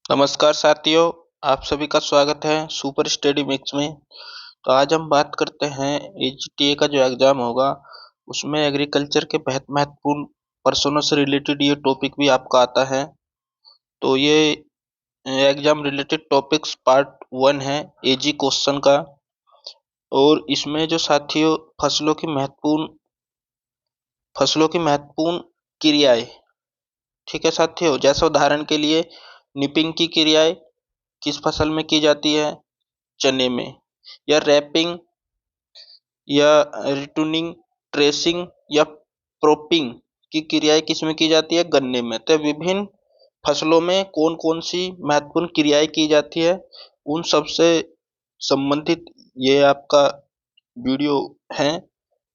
नमस्कार साथियों, आप सभी का स्वागत है सुपर स्टडी मिक्स में। तो आज हम बात करते हैं एचटीए का जो एग्जाम होगा उसमें एग्रीकल्चर के बहुत महत्वपूर्ण पर्सनों से रिलेटेड ये टॉपिक भी आपका आता है। तो ये एग्जाम रिलेटेड टॉपिक्स पार्ट 1 है एजी क्वेश्चन का। और इसमें जो साथियों फसलों की महत्वपूर्ण क्रियाएं, ठीक है साथियों। जैसे उदाहरण के लिए निपिंग की क्रियाएं किस फसल में की जाती है? चने में। या रैपिंग या रिटूनिंग, ट्रेसिंग या प्रोपिंग की क्रियाएं किसमें की जाती है? गन्ने में। तो विभिन्न फसलों में कौन कौन सी महत्वपूर्ण क्रियाएं की जाती है उन सब से संबंधित ये आपका वीडियो है।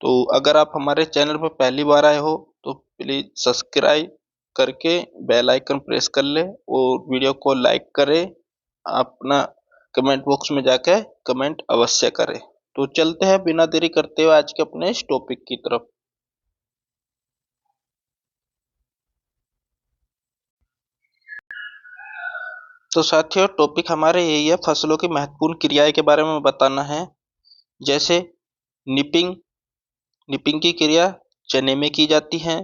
तो अगर आप हमारे चैनल पर पहली बार आए हो तो प्लीज सब्सक्राइब करके बेल आइकन प्रेस कर ले और वीडियो को लाइक करें। अपना कमेंट बॉक्स में जाकर कमेंट अवश्य करें। तो चलते हैं बिना देरी करते हुए आज के अपने इस टॉपिक की तरफ। तो साथियों टॉपिक हमारे यही है, फसलों की महत्वपूर्ण क्रियाएं के बारे में बताना है। जैसे निपिंग, निपिंग की क्रिया चने में की जाती है।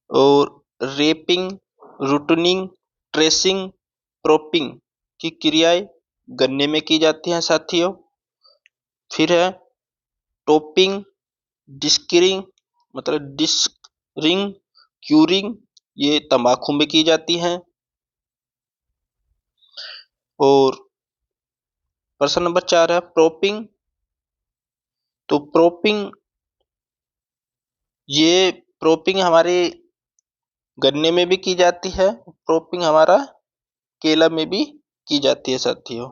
और रेपिंग, रूटनिंग, ट्रेसिंग, प्रोपिंग की क्रियाएं गन्ने में की जाती हैं साथियों। फिर है टोपिंग, डिस्करिंग मतलब डिस्करिंग, क्यूरिंग, ये तंबाकू में की जाती हैं। और प्रश्न नंबर 4 है प्रोपिंग। तो प्रोपिंग हमारे गन्ने में भी की जाती है, प्रोपिंग हमारा केला में भी की जाती है साथियों।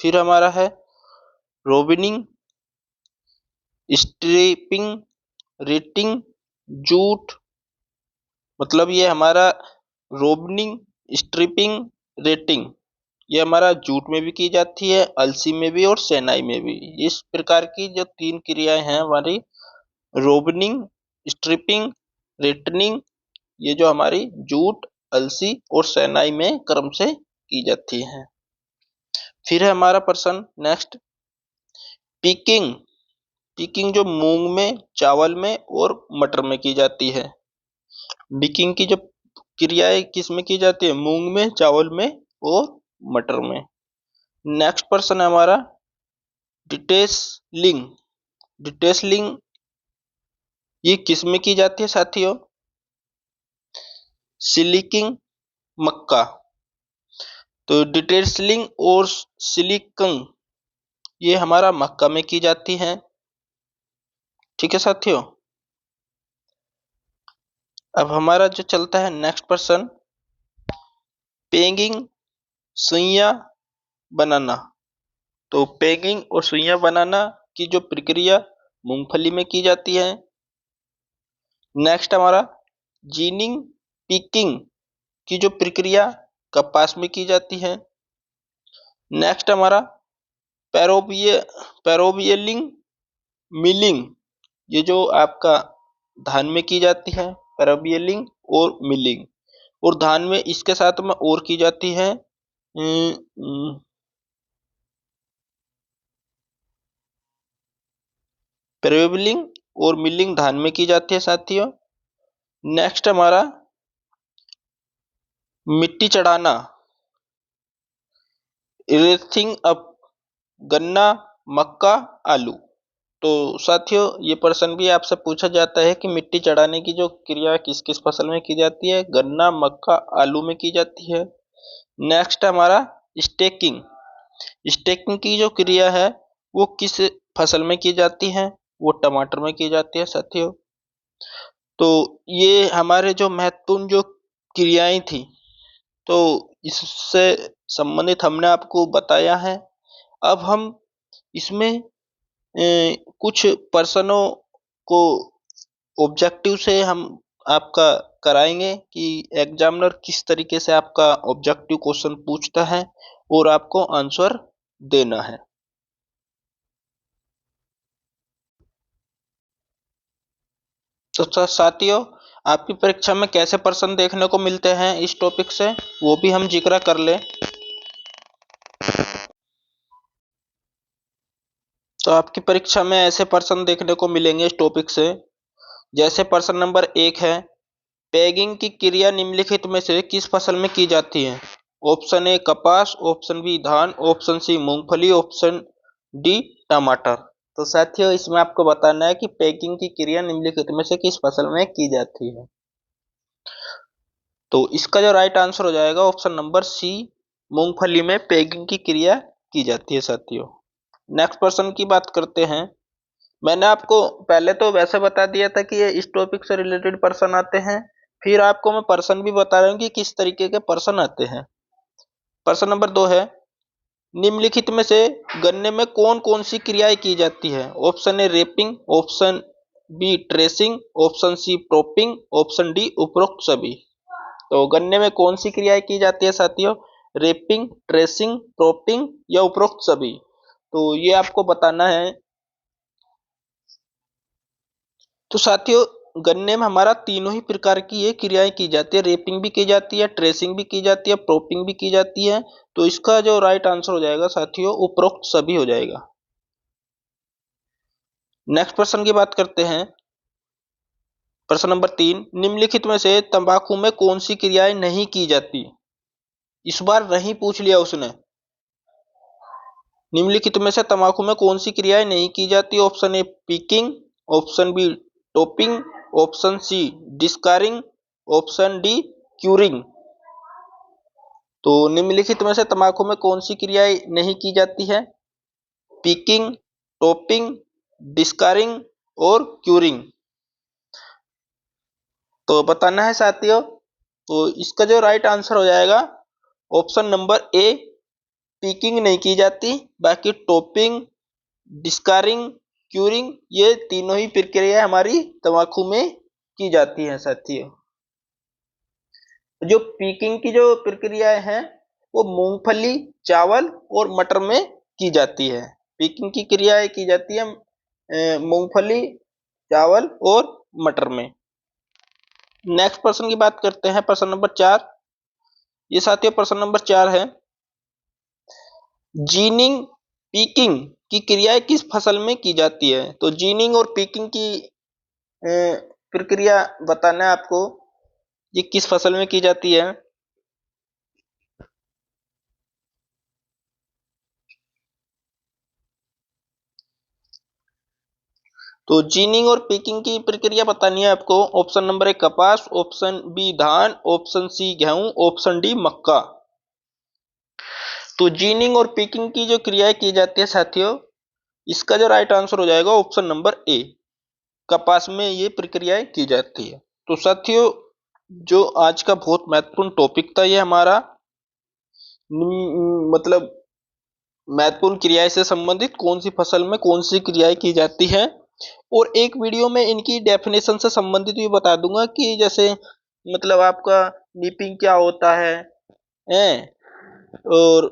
फिर हमारा है रोबिनिंग, स्ट्रिपिंग, रेटिंग, जूट, मतलब ये हमारा रोबनिंग, स्ट्रिपिंग, रेटिंग ये हमारा जूट में भी की जाती है, अलसी में भी और सेनाई में भी। इस प्रकार की जो 3 क्रियाएं हैं हमारी रोबनिंग, स्ट्रिपिंग, रेटनिंग, ये जो हमारी जूट, अलसी और सेनाई में क्रम से की जाती है। फिर है हमारा प्रश्न नेक्स्ट पिकिंग। पिकिंग जो मूंग में, चावल में और मटर में की जाती है। पिकिंग की जो क्रियाएं किस में की जाती है? मूंग में, चावल में और मटर में। नेक्स्ट प्रश्न है हमारा डिटेसलिंग। डिटेसलिंग ये किस में की जाती है साथियों? सिलिकिंग, मक्का। तो डिटेसलिंग और सिलिकंग ये हमारा मक्का में की जाती है, ठीक है साथियों। अब हमारा जो चलता है नेक्स्ट प्रश्न पेगिंग, सुइयां बनाना। तो पेगिंग और सुइयां बनाना की जो प्रक्रिया मूंगफली में की जाती है। नेक्स्ट हमारा जीनिंग, पिकिंग की जो प्रक्रिया कपास में की जाती है। नेक्स्ट हमारा पैरोबियलिंग, मिलिंग ये जो आपका धान में की जाती है, पैरोबियलिंग और मिलिंग। और धान में इसके साथ में और की जाती है पैरोबियलिंग और मिलिंग धान में की जाती है साथियों। नेक्स्ट हमारा मिट्टी चढ़ाना, इरेथिंग अप, गन्ना, मक्का, आलू। तो साथियों ये प्रश्न भी आपसे पूछा जाता है कि मिट्टी चढ़ाने की जो क्रिया किस किस फसल में की जाती है? गन्ना, मक्का, आलू में की जाती है। नेक्स्ट हमारा स्टेकिंग। स्टेकिंग की जो क्रिया है वो किस फसल में की जाती है? वो टमाटर में की जाती है साथियों। तो ये हमारे जो महत्वपूर्ण जो क्रियाएं थी तो इससे संबंधित हमने आपको बताया है। अब हम इसमें कुछ प्रश्नों को ऑब्जेक्टिव से हम आपका कराएंगे कि एग्जामिनर किस तरीके से आपका ऑब्जेक्टिव क्वेश्चन पूछता है और आपको आंसर देना है। तो साथियों आपकी परीक्षा में कैसे प्रश्न देखने को मिलते हैं इस टॉपिक से, वो भी हम जिक्र कर लें। तो आपकी परीक्षा में ऐसे प्रश्न देखने को मिलेंगे इस टॉपिक से, जैसे प्रश्न नंबर 1 है, पैगिंग की क्रिया निम्नलिखित में से किस फसल में की जाती है? ऑप्शन ए कपास, ऑप्शन बी धान, ऑप्शन सी मूंगफली, ऑप्शन डी टमाटर। तो साथियों इसमें आपको बताना है कि पैगिंग की क्रिया निम्नलिखित में से किस फसल में की जाती है। तो इसका जो राइट आंसर हो जाएगा ऑप्शन नंबर सी, मूंगफली में पैगिंग की क्रिया की जाती है साथियों। नेक्स्ट प्रश्न की बात करते हैं। मैंने आपको पहले तो वैसे बता दिया था कि ये इस टॉपिक से रिलेटेड प्रश्न आते हैं, फिर आपको मैं प्रश्न भी बता रहा हूँ कि किस तरीके के प्रश्न आते हैं। प्रश्न नंबर 2 है, निम्नलिखित में से गन्ने में कौन कौन सी क्रियाएं की जाती है? Option A reaping, option B tracing, option C propping, option D उपरोक्त सभी। तो गन्ने में कौन सी क्रियाएं की जाती है साथियों? रेपिंग, ट्रेसिंग, प्रोपिंग या उपरोक्त सभी। तो ये आपको बताना है। तो साथियों गन्ने में हमारा तीनों ही प्रकार की ये क्रियाएं की जाती है, रेपिंग भी की जाती है, ट्रेसिंग भी की जाती है, प्रोपिंग भी की जाती है। तो इसका जो राइट आंसर हो जाएगा साथियों उपरोक्त सभी हो जाएगा। नेक्स्ट प्रश्न की बात करते हैं। प्रश्न नंबर 3, निम्नलिखित में से तंबाकू में कौन सी क्रियाएं नहीं की जाती? इस बार नहीं पूछ लिया उसने। निम्नलिखित में से तंबाकू में कौन सी क्रियाएं नहीं की जाती? Option A picking, option B topping, option C discarding, option D curing. तो निम्नलिखित में से तंबाकू में कौन सी क्रियाएं नहीं की जाती है? पिकिंग, टोपिंग, डिस्कारिंग और क्यूरिंग। तो बताना है साथियों। तो इसका जो राइट आंसर हो जाएगा ऑप्शन नंबर ए, पिकिंग नहीं की जाती, बाकी टोपिंग, डिस्कारिंग, क्यूरिंग ये तीनों ही प्रक्रिया हमारी तंबाकू में की जाती है साथियों। जो पिकिंग की जो प्रक्रियाएं हैं वो मूंगफली, चावल और मटर में की जाती है। पिकिंग की क्रियाएं की जाती है मूंगफली, चावल और मटर में। नेक्स्ट प्रश्न की बात करते हैं, प्रश्न नंबर 4। ये साथियों प्रश्न नंबर 4 है, जीनिंग, पीकिंग की क्रियाएं किस फसल में की जाती है? तो जीनिंग और पीकिंग की प्रक्रिया बताना है आपको, ये किस फसल में की जाती है। तो जीनिंग और पीकिंग की प्रक्रिया बतानी है आपको। ऑप्शन नंबर 1 कपास, ऑप्शन बी धान, ऑप्शन सी गेहूं, ऑप्शन डी मक्का। तो जीनिंग और पीकिंग की जो क्रियाएं की जाती है साथियों, इसका जो राइट आंसर हो जाएगा ऑप्शन नंबर ए, कपास में ये प्रक्रियाएं की जाती है। तो साथियों जो आज का बहुत महत्वपूर्ण टॉपिक था ये हमारा, मतलब महत्वपूर्ण क्रियाएं से संबंधित कौन सी फसल में कौन सी क्रियाएं की जाती है, और एक वीडियो में इनकी डेफिनेशन से संबंधित भी बता दूंगा कि जैसे मतलब आपका निपिंग क्या होता है, और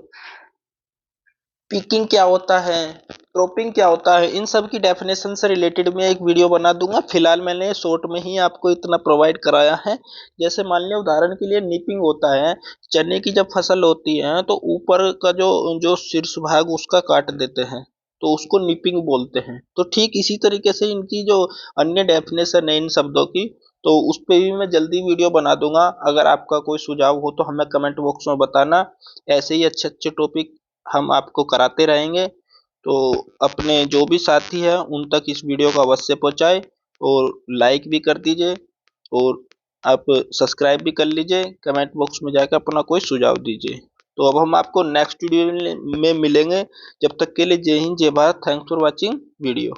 पिकिंग क्या होता है, क्रॉपिंग क्या होता है, इन सब की डेफिनेशन से रिलेटेड मैं एक वीडियो बना दूंगा। फिलहाल मैंने शॉर्ट में ही आपको इतना प्रोवाइड कराया है। जैसे मान लिया उदाहरण के लिए निपिंग होता है, चने की जब फसल होती है तो ऊपर का जो जो शीर्ष भाग उसका काट देते हैं, तो उसको निपिंग बोलते हैं। तो ठीक इसी तरीके से इनकी जो अन्य डेफिनेशन है इन शब्दों की, तो उस पर भी मैं जल्दी वीडियो बना दूंगा। अगर आपका कोई सुझाव हो तो हमें कमेंट बॉक्स में बताना। ऐसे ही अच्छे अच्छे टॉपिक हम आपको कराते रहेंगे। तो अपने जो भी साथी हैं उन तक इस वीडियो को अवश्य पहुंचाएं और लाइक भी कर दीजिए, और आप सब्सक्राइब भी कर लीजिए। कमेंट बॉक्स में जाकर अपना कोई सुझाव दीजिए। तो अब हम आपको नेक्स्ट वीडियो में मिलेंगे। जब तक के लिए जय हिंद, जय Bharat. Thanks for watching video.